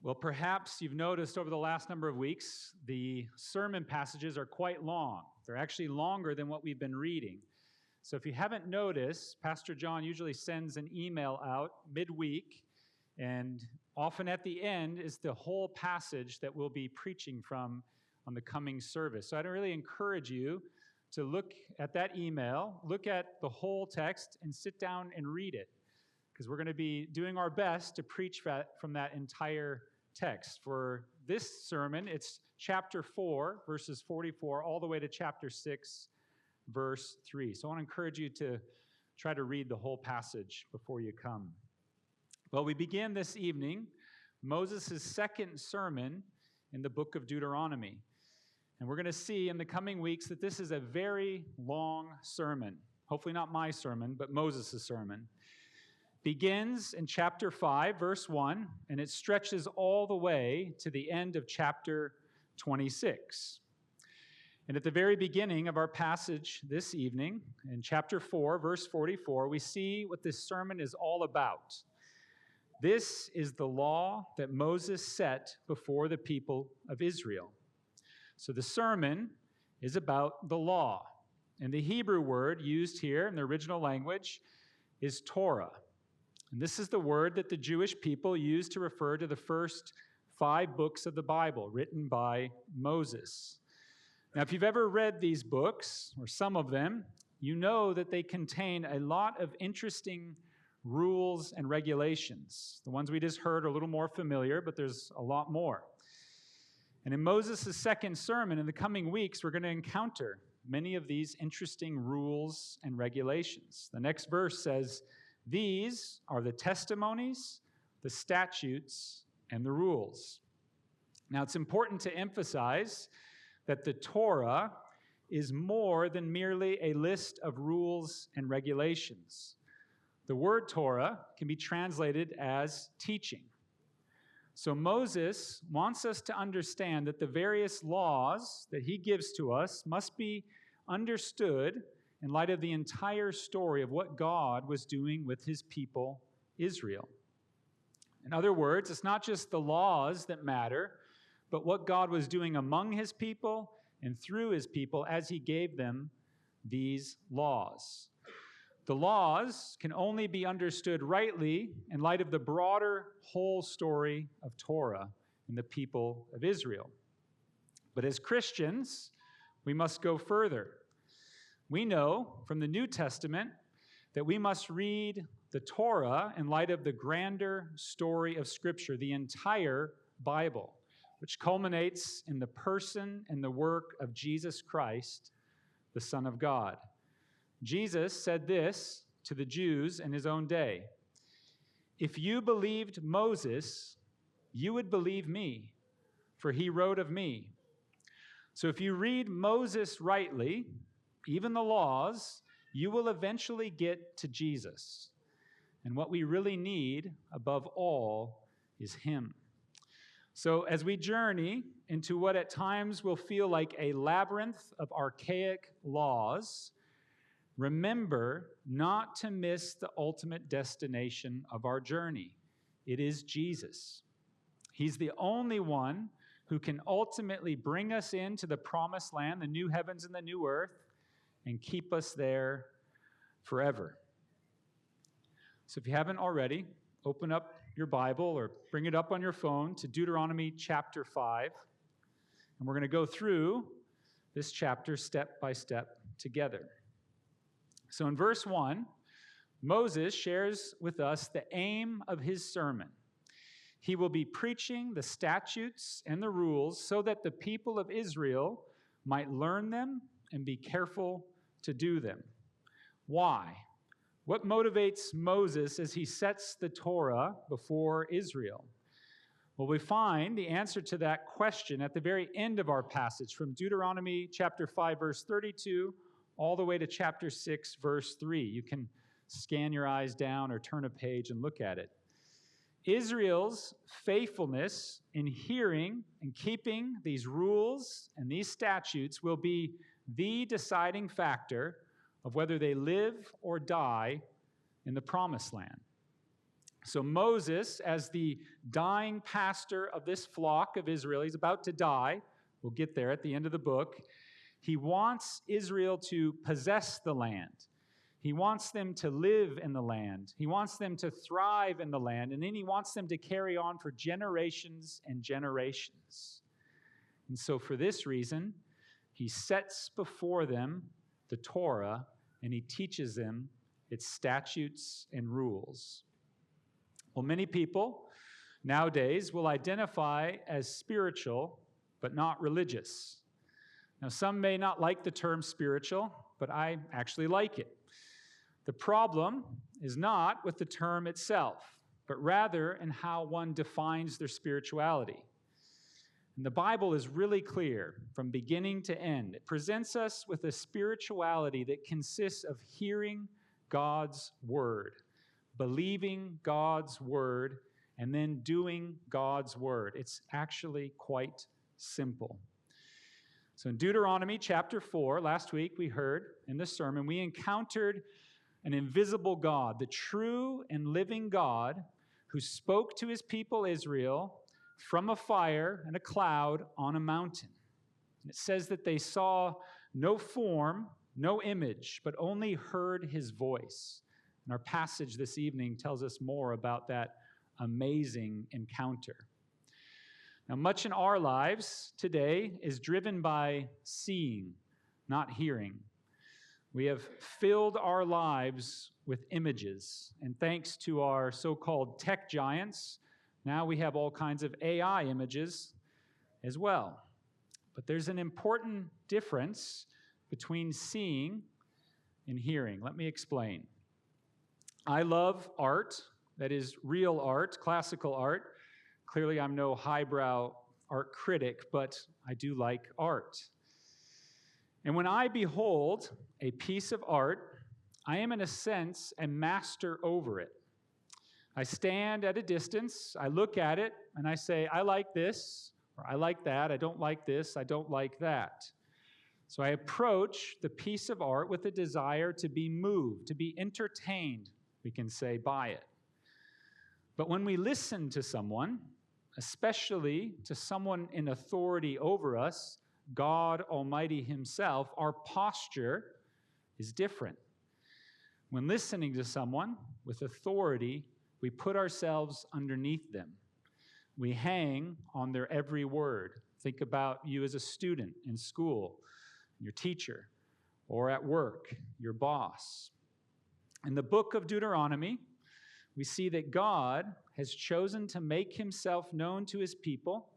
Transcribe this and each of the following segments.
Well, perhaps you've noticed over the last number of weeks, the sermon passages are quite long. They're actually longer than what we've been reading. So if you haven't noticed, Pastor John usually sends an email out midweek, and often at the end is the whole passage that we'll be preaching from on the coming service. So I'd really encourage you to look at that email, look at the whole text, and sit down and read it, because we're going to be doing our best to preach from that entire text. For this sermon, it's chapter 4, verses 44, all the way to chapter 6, verse 3. So I want to encourage you to try to read the whole passage before you come. Well, we begin this evening Moses' second sermon in the book of Deuteronomy. And we're going to see in the coming weeks that this is a very long sermon. Hopefully not my sermon, but Moses' sermon. Begins in chapter 5, verse 1, and it stretches all the way to the end of chapter 26. And at the very beginning of our passage this evening, in chapter 4, verse 44, we see what this sermon is all about. This is the law that Moses set before the people of Israel. So the sermon is about the law. And the Hebrew word used here in the original language is Torah. And this is the word that the Jewish people used to refer to the first 5 books of the Bible written by Moses. Now, if you've ever read these books, or some of them, you know that they contain a lot of interesting rules and regulations. The ones we just heard are a little more familiar, but there's a lot more. And in Moses' second sermon in the coming weeks, we're going to encounter many of these interesting rules and regulations. The next verse says, "These are the testimonies, the statutes, and the rules." Now, it's important to emphasize that the Torah is more than merely a list of rules and regulations. The word Torah can be translated as teaching. So Moses wants us to understand that the various laws that he gives to us must be understood in light of the entire story of what God was doing with his people, Israel. In other words, it's not just the laws that matter, but what God was doing among his people and through his people as he gave them these laws. The laws can only be understood rightly in light of the broader whole story of Torah and the people of Israel. But as Christians, we must go further. We know from the New Testament that we must read the Torah in light of the grander story of Scripture, the entire Bible, which culminates in the person and the work of Jesus Christ, the Son of God. Jesus said this to the Jews in his own day: "If you believed Moses, you would believe me, for he wrote of me." So if you read Moses rightly, even the laws, you will eventually get to Jesus. And what we really need above all is him. So as we journey into what at times will feel like a labyrinth of archaic laws, remember not to miss the ultimate destination of our journey. It is Jesus. He's the only one who can ultimately bring us into the promised land, the new heavens and the new earth, and keep us there forever. So if you haven't already, open up your Bible or bring it up on your phone to Deuteronomy chapter 5. And we're going to go through this chapter step by step together. So in verse 1, Moses shares with us the aim of his sermon. He will be preaching the statutes and the rules so that the people of Israel might learn them and be careful to do them. Why? What motivates Moses as he sets the Torah before Israel? Well, we find the answer to that question at the very end of our passage from Deuteronomy chapter 5, verse 32, all the way to chapter 6, verse 3. You can scan your eyes down or turn a page and look at it. Israel's faithfulness in hearing and keeping these rules and these statutes will be the deciding factor of whether they live or die in the promised land. So Moses, as the dying pastor of this flock of Israel, he's about to die. We'll get there at the end of the book. He wants Israel to possess the land. He wants them to live in the land. He wants them to thrive in the land. And then he wants them to carry on for generations and generations. And so for this reason, he sets before them the Torah, and he teaches them its statutes and rules. Well, many people nowadays will identify as spiritual, but not religious. Now, some may not like the term spiritual, but I actually like it. The problem is not with the term itself, but rather in how one defines their spirituality. And the Bible is really clear from beginning to end. It presents us with a spirituality that consists of hearing God's word, believing God's word, and then doing God's word. It's actually quite simple. So in Deuteronomy chapter 4, last week we heard in the sermon, we encountered an invisible God, the true and living God who spoke to his people Israel from a fire and a cloud on a mountain. And it says that they saw no form, no image, but only heard his voice. And our passage this evening tells us more about that amazing encounter. Now, much in our lives today is driven by seeing, not hearing. We have filled our lives with images, and thanks to our so-called tech giants, now we have all kinds of AI images as well. But there's an important difference between seeing and hearing. Let me explain. I love art, that is real art, classical art. Clearly, I'm no highbrow art critic, but I do like art. And when I behold a piece of art, I am in a sense a master over it. I stand at a distance, I look at it, and I say, I like this, or I like that, I don't like this, I don't like that. So I approach the piece of art with a desire to be moved, to be entertained, we can say, by it. But when we listen to someone, especially to someone in authority over us, God Almighty himself, our posture is different. When listening to someone with authority, we put ourselves underneath them. We hang on their every word. Think about you as a student in school, your teacher, or at work, your boss. In the book of Deuteronomy, we see that God has chosen to make himself known to his people,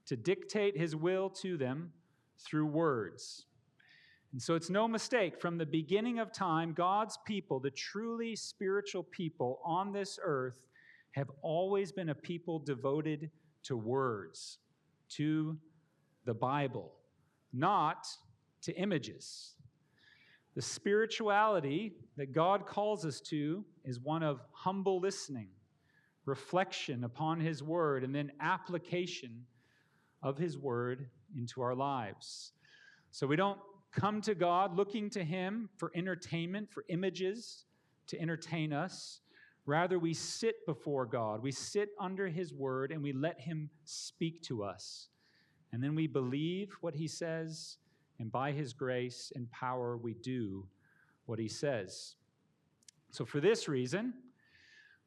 to dictate his will to them through words. And so it's no mistake, from the beginning of time, God's people, the truly spiritual people on this earth, have always been a people devoted to words, to the Bible, not to images. The spirituality that God calls us to is one of humble listening, reflection upon his word, and then application of his word into our lives. So we don't come to God looking to him for entertainment, for images to entertain us. Rather, we sit before God. We sit under his word and we let him speak to us. And then we believe what he says, and by his grace and power, we do what he says. So for this reason,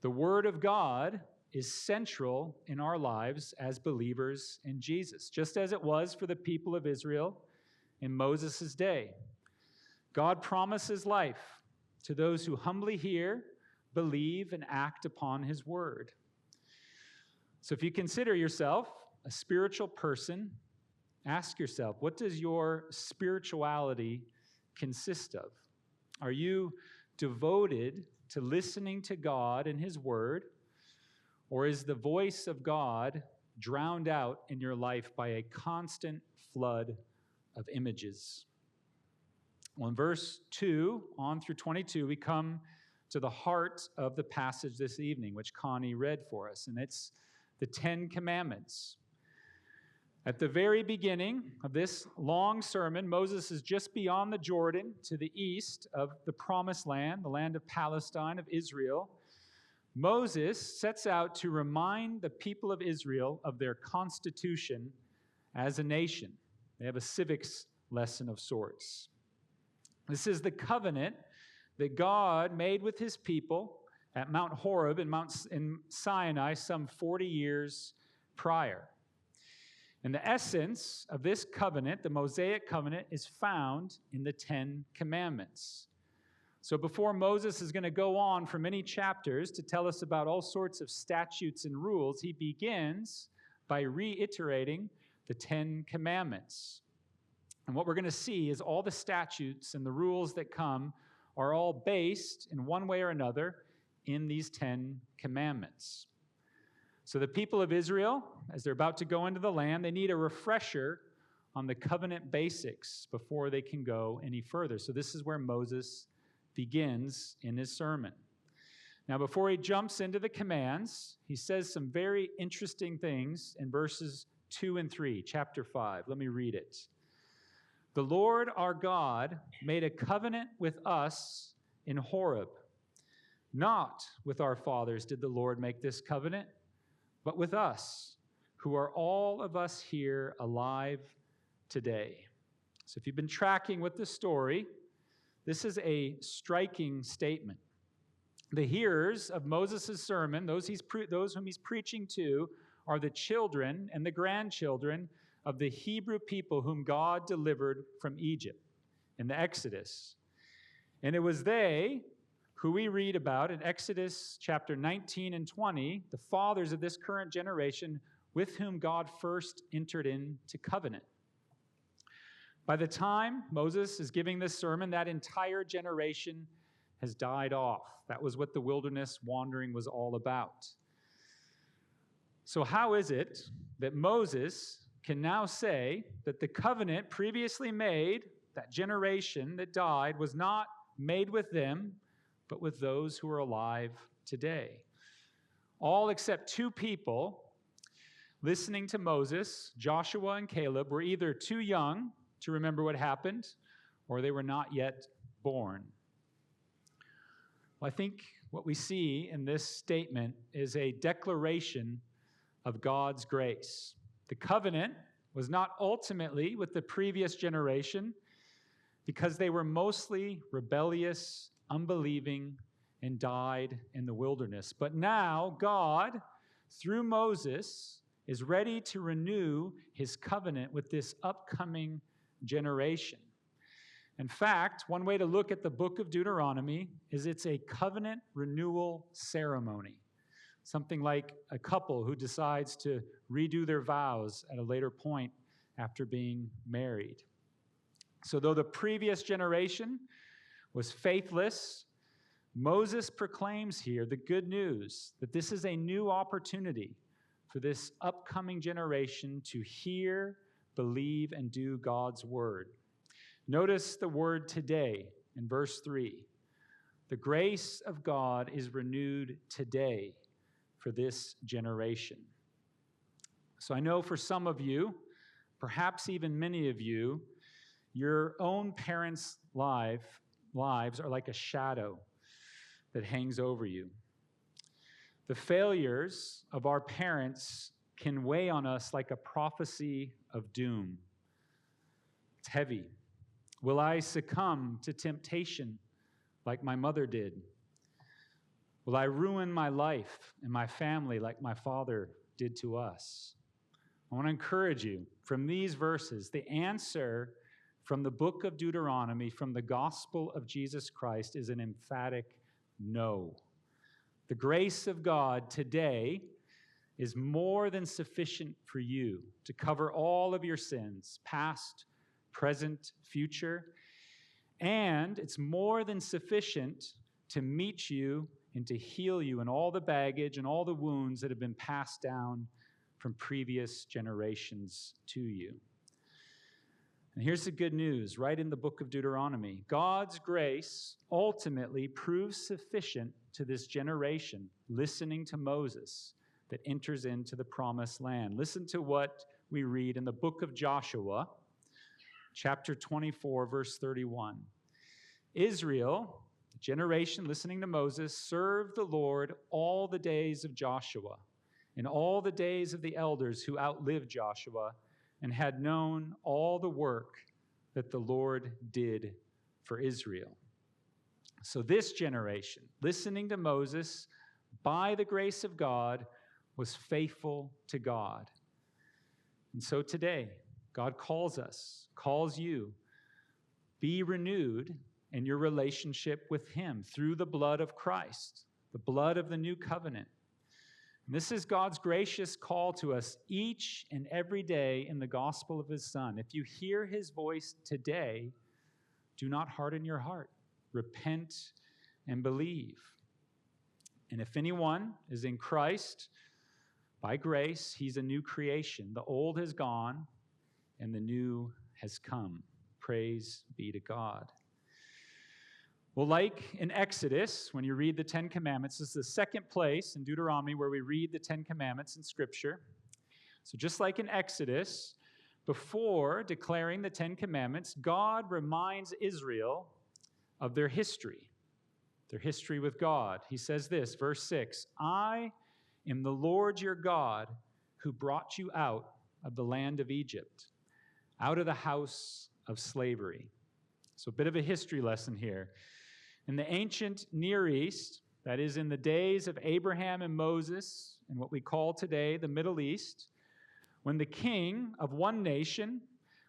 the word of God is central in our lives as believers in Jesus, just as it was for the people of Israel in Moses' day. God promises life to those who humbly hear, believe, and act upon his word. So if you consider yourself a spiritual person, ask yourself, what does your spirituality consist of? Are you devoted to listening to God and his word, or is the voice of God drowned out in your life by a constant flood of images? Well, in verse 2 on through 22, we come to the heart of the passage this evening, which Connie read for us, and it's the Ten Commandments. At the very beginning of this long sermon, Moses is just beyond the Jordan to the east of the Promised Land, the land of Palestine, of Israel, Moses sets out to remind the people of Israel of their constitution as a nation. They have a civics lesson of sorts. This is the covenant that God made with his people at Mount Horeb in Sinai some 40 years prior. And the essence of this covenant, the Mosaic covenant, is found in the Ten Commandments. So before Moses is going to go on for many chapters to tell us about all sorts of statutes and rules, he begins by reiterating the Ten Commandments. And what we're going to see is all the statutes and the rules that come are all based in one way or another in these Ten Commandments. So the people of Israel, as they're about to go into the land, they need a refresher on the covenant basics before they can go any further. So this is where Moses begins in his sermon. Now, before he jumps into the commands, he says some very interesting things in verses 2 and 3, chapter 5. Let me read it. The Lord our God made a covenant with us in Horeb. Not with our fathers did the Lord make this covenant, but with us, who are all of us here alive today. So if you've been tracking with the story, this is a striking statement. The hearers of Moses' sermon, those whom he's preaching to, are the children and the grandchildren of the Hebrew people whom God delivered from Egypt in the Exodus. And it was they who we read about in Exodus chapter 19 and 20, the fathers of this current generation with whom God first entered into covenant. By the time Moses is giving this sermon, that entire generation has died off. That was what the wilderness wandering was all about. So how is it that Moses can now say that the covenant previously made, that generation that died, was not made with them, but with those who are alive today? All except two people listening to Moses, Joshua and Caleb, were either too young to remember what happened, or they were not yet born. Well, I think what we see in this statement is a declaration of God's grace. The covenant was not ultimately with the previous generation because they were mostly rebellious, unbelieving, and died in the wilderness. But now God, through Moses, is ready to renew his covenant with this upcoming generation. In fact, one way to look at the book of Deuteronomy is it's a covenant renewal ceremony. Something like a couple who decides to redo their vows at a later point after being married. So though the previous generation was faithless, Moses proclaims here the good news that this is a new opportunity for this upcoming generation to hear, believe, and do God's word. Notice the word today in verse 3. The grace of God is renewed today for this generation. So I know for some of you, perhaps even many of you, your own parents' lives are like a shadow that hangs over you. The failures of our parents can weigh on us like a prophecy of doom. It's heavy. Will I succumb to temptation like my mother did? Will I ruin my life and my family like my father did to us? I want to encourage you from these verses, the answer from the book of Deuteronomy, from the gospel of Jesus Christ, is an emphatic no. The grace of God today is more than sufficient for you to cover all of your sins, past, present, future, and it's more than sufficient to meet you and to heal you in all the baggage and all the wounds that have been passed down from previous generations to you. And here's the good news, right in the book of Deuteronomy. God's grace ultimately proves sufficient to this generation listening to Moses that enters into the promised land. Listen to what we read in the book of Joshua, chapter 24, verse 31. Israel, generation listening to Moses, served the Lord all the days of Joshua and all the days of the elders who outlived Joshua and had known all the work that the Lord did for Israel. So this generation, listening to Moses by the grace of God, was faithful to God. And so today, God calls us, calls you, be renewed in your relationship with him through the blood of Christ, the blood of the new covenant. And this is God's gracious call to us each and every day in the gospel of his Son. If you hear his voice today, do not harden your heart. Repent and believe. And if anyone is in Christ, by grace, he's a new creation. The old has gone and the new has come. Praise be to God. Well, like in Exodus, when you read the Ten Commandments, this is the second place in Deuteronomy where we read the Ten Commandments in Scripture. So just like in Exodus, before declaring the Ten Commandments, God reminds Israel of their history with God. He says this, verse 6, I am the Lord your God who brought you out of the land of Egypt, out of the house of slavery. So a bit of a history lesson here. In the ancient Near East, that is in the days of Abraham and Moses, in what we call today the Middle East, when the king of one nation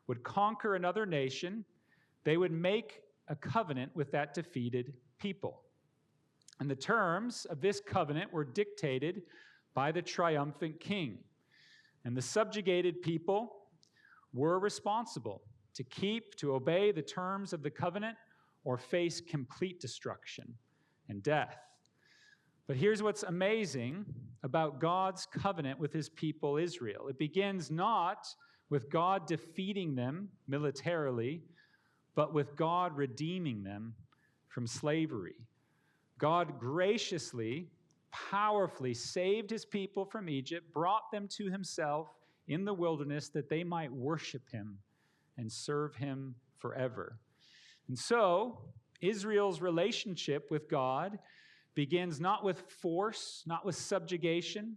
would conquer another nation, they would make a covenant with that defeated people. And the terms of this covenant were dictated by the triumphant king. And the subjugated people were responsible to obey the terms of the covenant or face complete destruction and death. But here's what's amazing about God's covenant with his people Israel. It begins not with God defeating them militarily, but with God redeeming them from slavery. God graciously, powerfully saved his people from Egypt, brought them to himself in the wilderness that they might worship him and serve him forever. And so, Israel's relationship with God begins not with force, not with subjugation,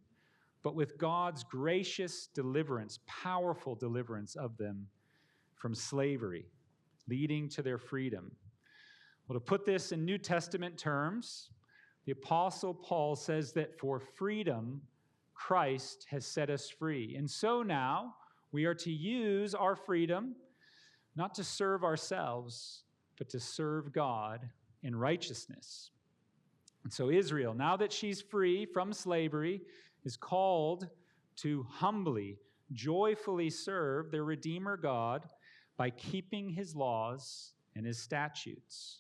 but with God's gracious deliverance, powerful deliverance of them from slavery, leading to their freedom. Well, to put this in New Testament terms, the Apostle Paul says that for freedom, Christ has set us free. And so now we are to use our freedom not to serve ourselves, but to serve God in righteousness. And so Israel, now that she's free from slavery, is called to humbly, joyfully serve their Redeemer God by keeping his laws and his statutes.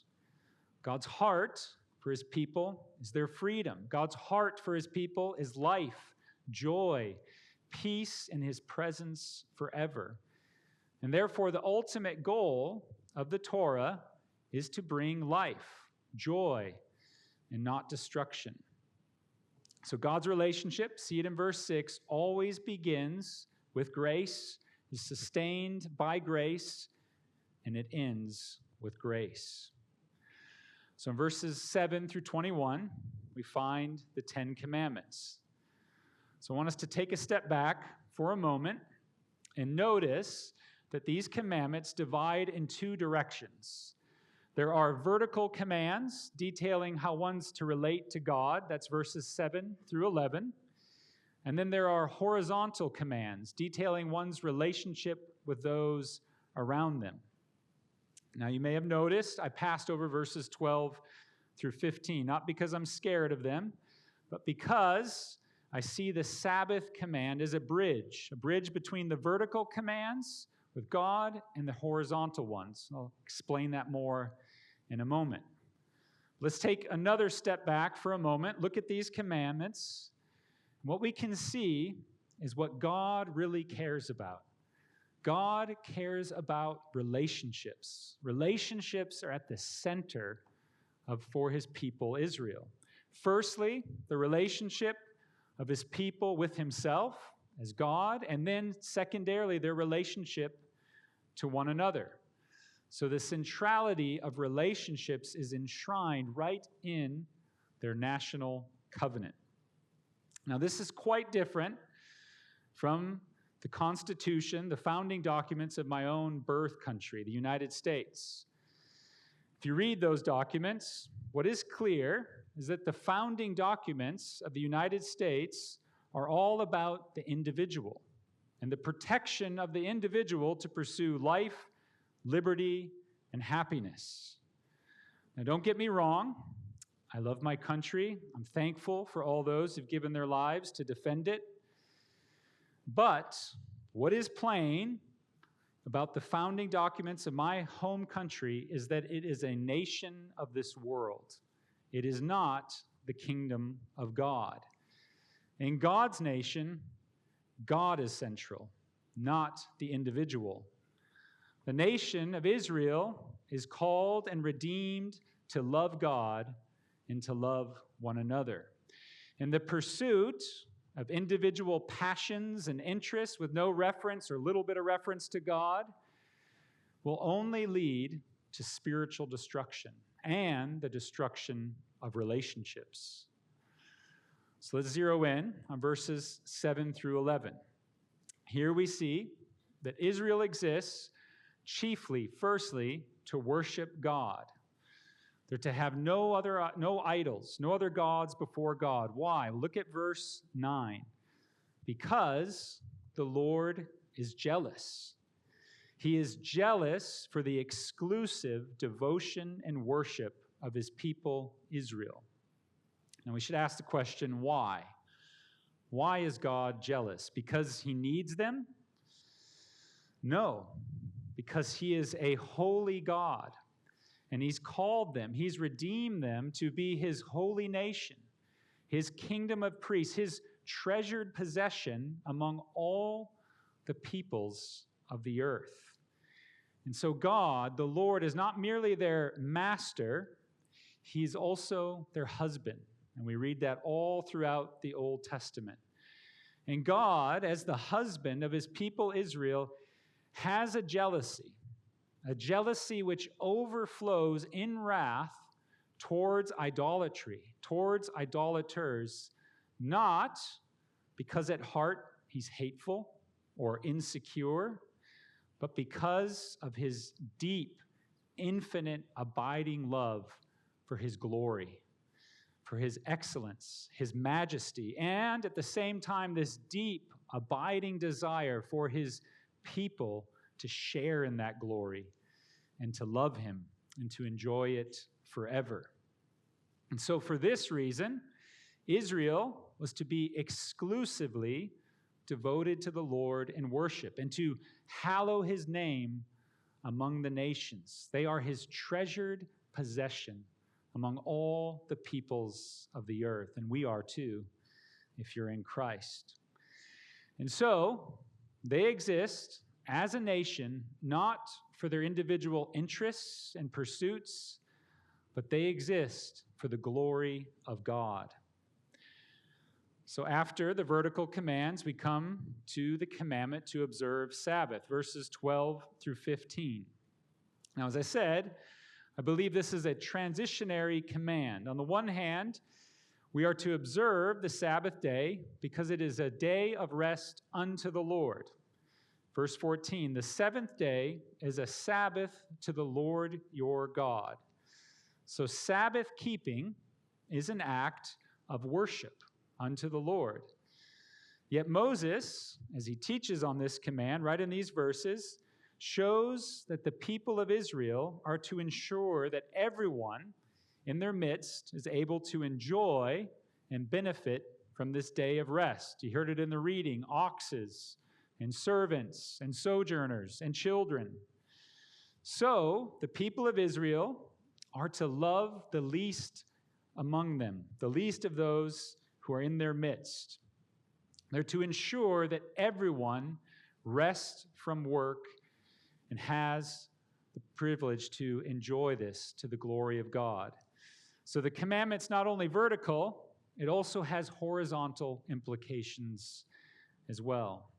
God's heart for his people is their freedom. God's heart for his people is life, joy, peace in his presence forever. And therefore, the ultimate goal of the Torah is to bring life, joy, and not destruction. So God's relationship, see it in verse 6, always begins with grace, is sustained by grace, and it ends with grace. So in verses 7 through 21, we find the Ten Commandments. So I want us to take a step back for a moment and notice that these commandments divide in two directions. There are vertical commands detailing how one's to relate to God. That's verses 7 through 11. And then there are horizontal commands detailing one's relationship with those around them. Now, you may have noticed I passed over verses 12 through 15, not because I'm scared of them, but because I see the Sabbath command as a bridge between the vertical commands with God and the horizontal ones. I'll explain that more in a moment. Let's take another step back for a moment. Look at these commandments. What we can see is what God really cares about. God cares about relationships. Relationships are at the center for his people, Israel. Firstly, the relationship of his people with himself as God, and then secondarily, their relationship to one another. So the centrality of relationships is enshrined right in their national covenant. Now, this is quite different from the Constitution, the founding documents of my own birth country, the United States. If you read those documents, what is clear is that the founding documents of the United States are all about the individual and the protection of the individual to pursue life, liberty, and happiness. Now, don't get me wrong. I love my country. I'm thankful for all those who've given their lives to defend it. But what is plain about the founding documents of my home country is that it is a nation of this world. It is not the kingdom of God. In God's nation, God is central, not the individual. The nation of Israel is called and redeemed to love God and to love one another. And the pursuit of individual passions and interests with no reference or little bit of reference to God will only lead to spiritual destruction and the destruction of relationships. So let's zero in on verses 7 through 11. Here we see that Israel exists chiefly, firstly, to worship God. They're to have no idols, no other gods before God. Why? Look at verse 9. Because the Lord is jealous. He is jealous for the exclusive devotion and worship of his people, Israel. Now we should ask the question, why? Why is God jealous? Because he needs them? No, because he is a holy God. And he's called them, he's redeemed them to be his holy nation, his kingdom of priests, his treasured possession among all the peoples of the earth. And so God, the Lord, is not merely their master, he's also their husband. And we read that all throughout the Old Testament. And God, as the husband of his people Israel, has a jealousy which overflows in wrath towards idolatry, towards idolaters, not because at heart he's hateful or insecure, but because of his deep, infinite, abiding love for his glory, for his excellence, his majesty, and at the same time, this deep, abiding desire for his people to share in that glory and to love him and to enjoy it forever. And so for this reason, Israel was to be exclusively devoted to the Lord in worship and to hallow his name among the nations. They are his treasured possession among all the peoples of the earth, and we are too, if you're in Christ. And so they exist as a nation, not for their individual interests and pursuits, but they exist for the glory of God. So after the vertical commands, we come to the commandment to observe Sabbath, verses 12 through 15. Now, as I said, I believe this is a transitionary command. On the one hand, we are to observe the Sabbath day because it is a day of rest unto the Lord. Verse 14, the seventh day is a Sabbath to the Lord your God. So Sabbath keeping is an act of worship unto the Lord. Yet Moses, as he teaches on this command, right in these verses, shows that the people of Israel are to ensure that everyone in their midst is able to enjoy and benefit from this day of rest. You heard it in the reading, oxes and servants and sojourners and children. So the people of Israel are to love the least among them, the least of those who are in their midst. They're to ensure that everyone rests from work and has the privilege to enjoy this to the glory of God. So the commandment's not only vertical, it also has horizontal implications as well.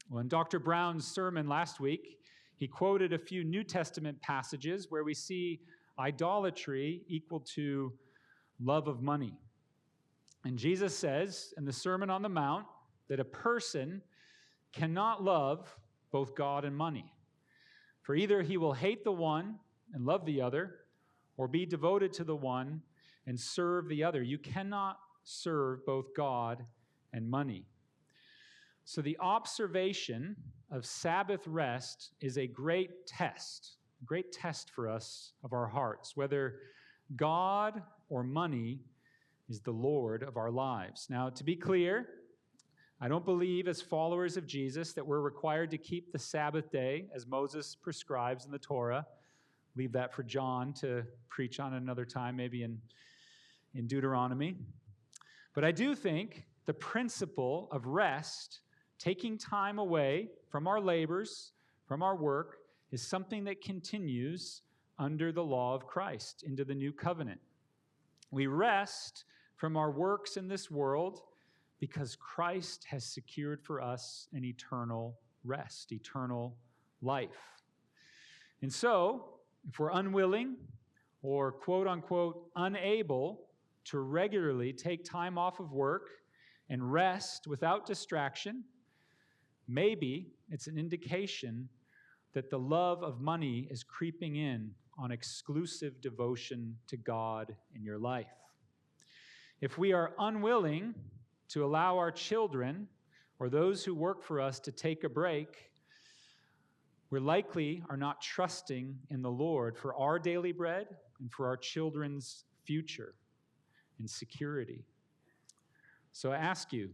Well, in Dr. Brown's sermon last week, he quoted a few New Testament passages where we see idolatry equal to love of money. And Jesus says in the Sermon on the Mount that a person cannot love both God and money. For either he will hate the one and love the other, or be devoted to the one and serve the other. You cannot serve both God and money. So the observation of Sabbath rest is a great test for us of our hearts, whether God or money is the Lord of our lives. Now, to be clear, I don't believe as followers of Jesus that we're required to keep the Sabbath day as Moses prescribes in the Torah. Leave that for John to preach on another time, maybe in Deuteronomy. But I do think the principle of rest, taking time away from our labors, from our work, is something that continues under the law of Christ into the new covenant. We rest from our works in this world because Christ has secured for us an eternal rest, eternal life. And so, if we're unwilling or quote unquote unable to regularly take time off of work and rest without distraction, maybe it's an indication that the love of money is creeping in on exclusive devotion to God in your life. If we are unwilling to allow our children or those who work for us to take a break, we likely are not trusting in the Lord for our daily bread and for our children's future and security. So I ask you,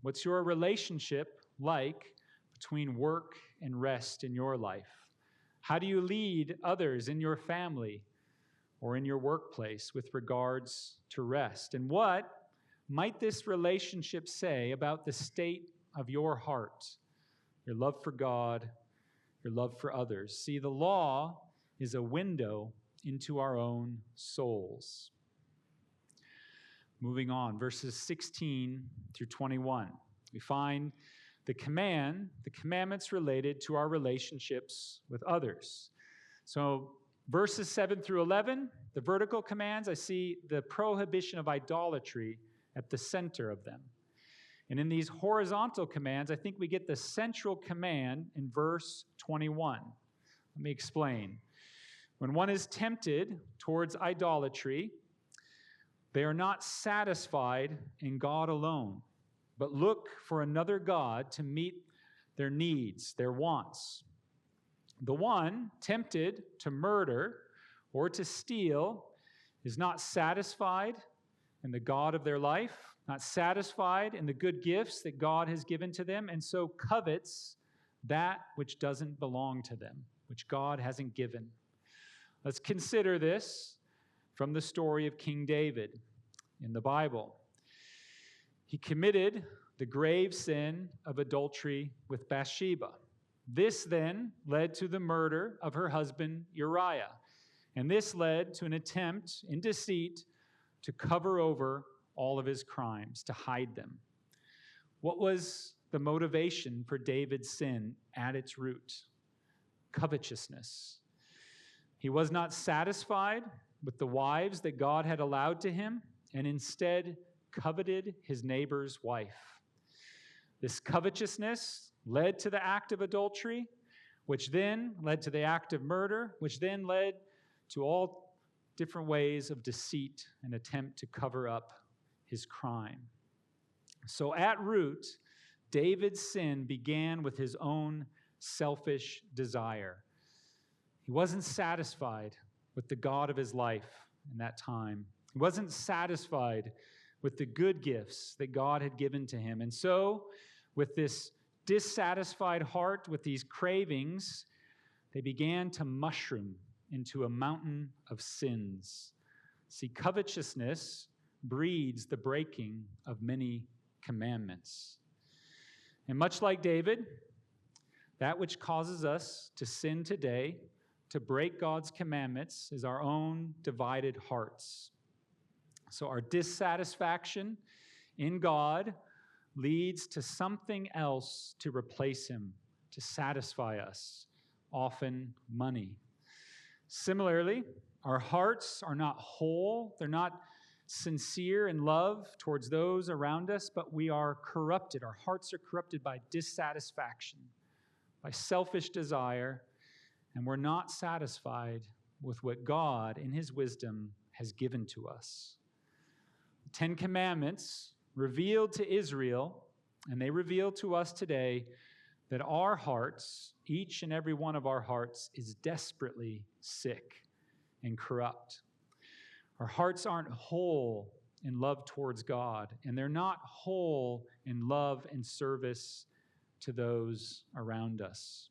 what's your relationship like between work and rest in your life? How do you lead others in your family or in your workplace with regards to rest? And what might this relationship say about the state of your heart, your love for God, your love for others? See, the law is a window into our own souls. Moving on, verses 16 through 21. We find the commandments related to our relationships with others. So verses 7 through 11, the vertical commands, I see the prohibition of idolatry at the center of them. And in these horizontal commands, I think we get the central command in verse 21. Let me explain. When one is tempted towards idolatry, they are not satisfied in God alone, but look for another God to meet their needs, their wants. The one tempted to murder or to steal is not satisfied in the God of their life, not satisfied in the good gifts that God has given to them, and so covets that which doesn't belong to them, which God hasn't given. Let's consider this from the story of King David in the Bible. He committed the grave sin of adultery with Bathsheba. This then led to the murder of her husband Uriah, and this led to an attempt in deceit to cover over all of his crimes, to hide them. What was the motivation for David's sin at its root? Covetousness. He was not satisfied with the wives that God had allowed to him, and instead coveted his neighbor's wife. This covetousness led to the act of adultery, which then led to the act of murder, which then led to all different ways of deceit and attempt to cover up his crime. So at root, David's sin began with his own selfish desire. He wasn't satisfied with the God of his life in that time. He wasn't satisfied with the good gifts that God had given to him. And so, with this dissatisfied heart, with these cravings, they began to mushroom into a mountain of sins. See, covetousness breeds the breaking of many commandments. And much like David, that which causes us to sin today, to break God's commandments, is our own divided hearts. So our dissatisfaction in God leads to something else to replace him, to satisfy us. often money. Similarly, our hearts are not whole. They're not sincere in love towards those around us, but we are corrupted. Our hearts are corrupted by dissatisfaction, by selfish desire, and we're not satisfied with what God, in his wisdom, has given to us. The Ten Commandments revealed to Israel, and they reveal to us today, that our hearts, each and every one of our hearts, is desperately sick and corrupt. Our hearts aren't whole in love towards God, and they're not whole in love and service to those around us.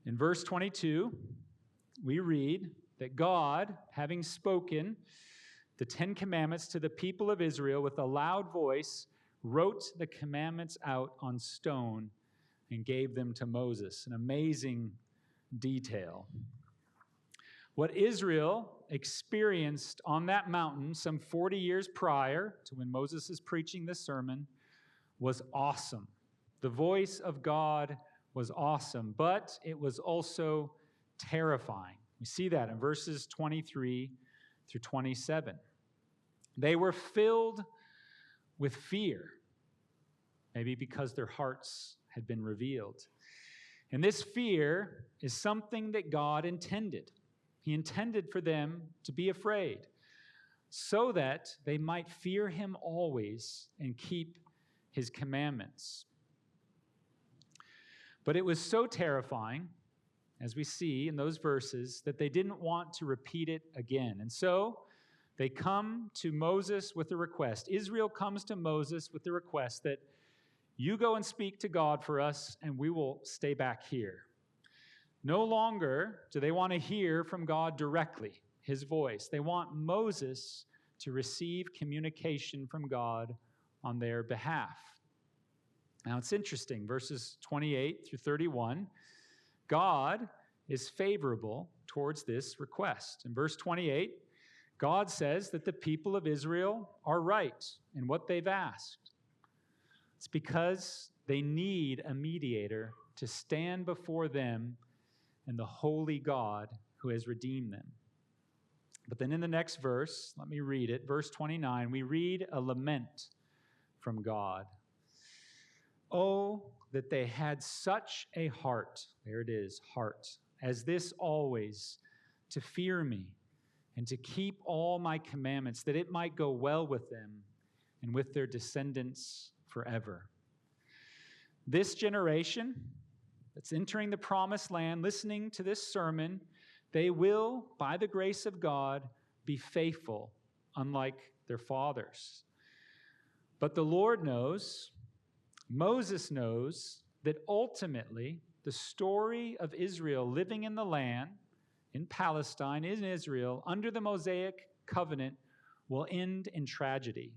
In verse 22, we read that God, having spoken the Ten Commandments to the people of Israel with a loud voice, wrote the commandments out on stone and gave them to Moses. An amazing detail. What Israel experienced on that mountain some 40 years prior to when Moses is preaching this sermon was awesome. The voice of God was awesome, but it was also terrifying. We see that in verses 23 through 27. They were filled with fear, maybe because their hearts had been revealed. And this fear is something that God intended. He intended for them to be afraid so that they might fear him always and keep his commandments. But it was so terrifying, as we see in those verses, that they didn't want to repeat it again. And so they come to Moses with a request. Israel comes to Moses with the request that you go and speak to God for us, and we will stay back here. No longer do they want to hear from God directly, his voice. They want Moses to receive communication from God on their behalf. Now it's interesting, verses 28 through 31, God is favorable towards this request. In verse 28, God says that the people of Israel are right in what they've asked. It's because they need a mediator to stand before them and the holy God who has redeemed them. But then in the next verse, let me read it, verse 29, we read a lament from God. Oh, that they had such a heart, there it is, heart, as this always, to fear me and to keep all my commandments, that it might go well with them and with their descendants forever. This generation that's entering the promised land, listening to this sermon, they will, by the grace of God, be faithful, unlike their fathers. But the Lord knows, Moses knows, that ultimately the story of Israel living in the land, in Palestine, in Israel, under the Mosaic covenant, will end in tragedy.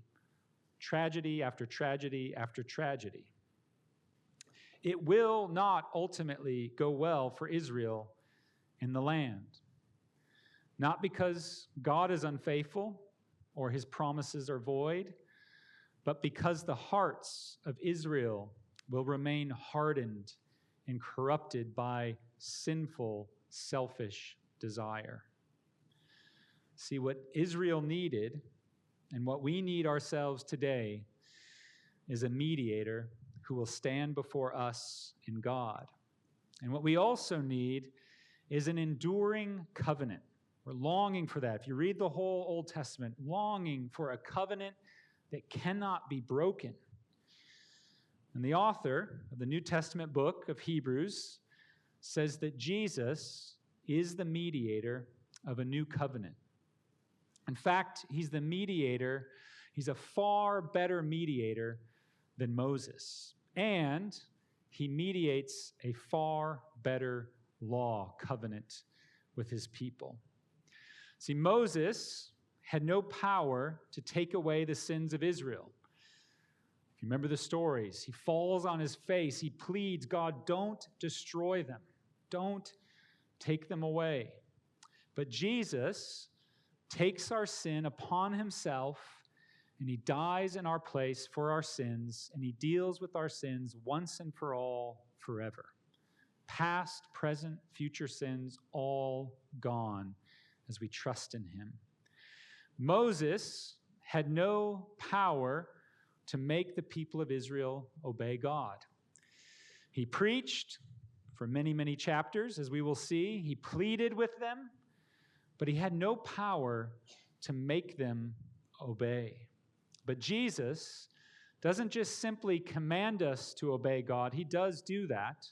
Tragedy after tragedy after tragedy. It will not ultimately go well for Israel in the land. Not because God is unfaithful or his promises are void, but because the hearts of Israel will remain hardened and corrupted by sinful, selfish desire. See, what Israel needed and what we need ourselves today is a mediator who will stand before us in God. And what we also need is an enduring covenant. We're longing for that. If you read the whole Old Testament, longing for a covenant that cannot be broken. And the author of the New Testament book of Hebrews says that Jesus is the mediator of a new covenant. In fact, he's the mediator. He's a far better mediator than Moses. And he mediates a far better law covenant with his people. See, Moses had no power to take away the sins of Israel. If you remember the stories, he falls on his face. He pleads, God, don't destroy them. Don't take them away. But Jesus takes our sin upon himself, and he dies in our place for our sins, and he deals with our sins once and for all, forever. past, present, future sins, all gone as we trust in him. Moses had no power to make the people of Israel obey God. He preached for many, many chapters, as we will see. He pleaded with them, but he had no power to make them obey. But Jesus doesn't just simply command us to obey God. He does do that.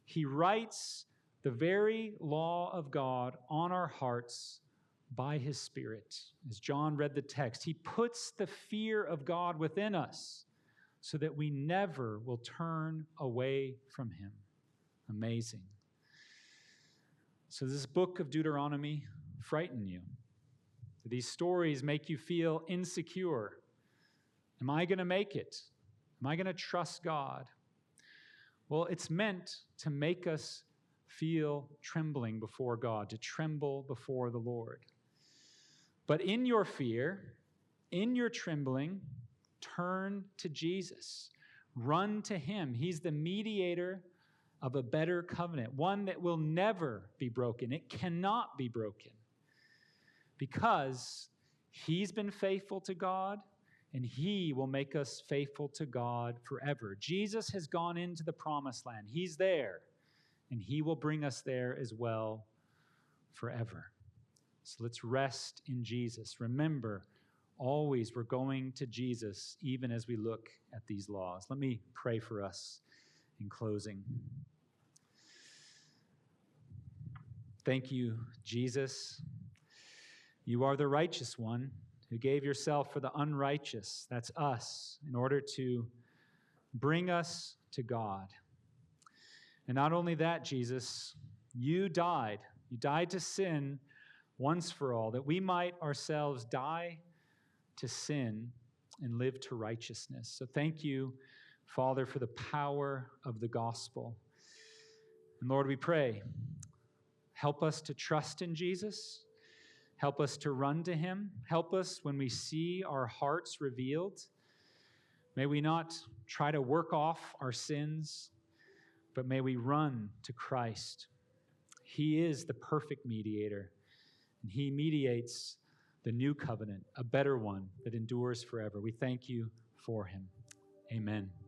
He writes the very law of God on our hearts by his Spirit. As John read the text, he puts the fear of God within us so that we never will turn away from him. Amazing. So does this book of Deuteronomy frighten you? Do these stories make you feel insecure? Am I going to make it? Am I going to trust God? Well, it's meant to make us feel trembling before God, to tremble before the Lord. But in your fear, in your trembling, turn to Jesus. Run to him. He's the mediator of a better covenant, one that will never be broken. It cannot be broken because he's been faithful to God and he will make us faithful to God forever. Jesus has gone into the promised land. He's there and he will bring us there as well forever. So let's rest in Jesus. Remember, always we're going to Jesus even as we look at these laws. Let me pray for us in closing. Thank you, Jesus. You are the righteous one who gave yourself for the unrighteous, that's us, in order to bring us to God. And not only that, Jesus, you died. You died to sin once for all, that we might ourselves die to sin and live to righteousness. So thank you, Father, for the power of the gospel. And Lord, we pray, help us to trust in Jesus. Help us to run to him. Help us when we see our hearts revealed. May we not try to work off our sins, but may we run to Christ. He is the perfect mediator, and he mediates the new covenant, a better one that endures forever. We thank you for him. Amen.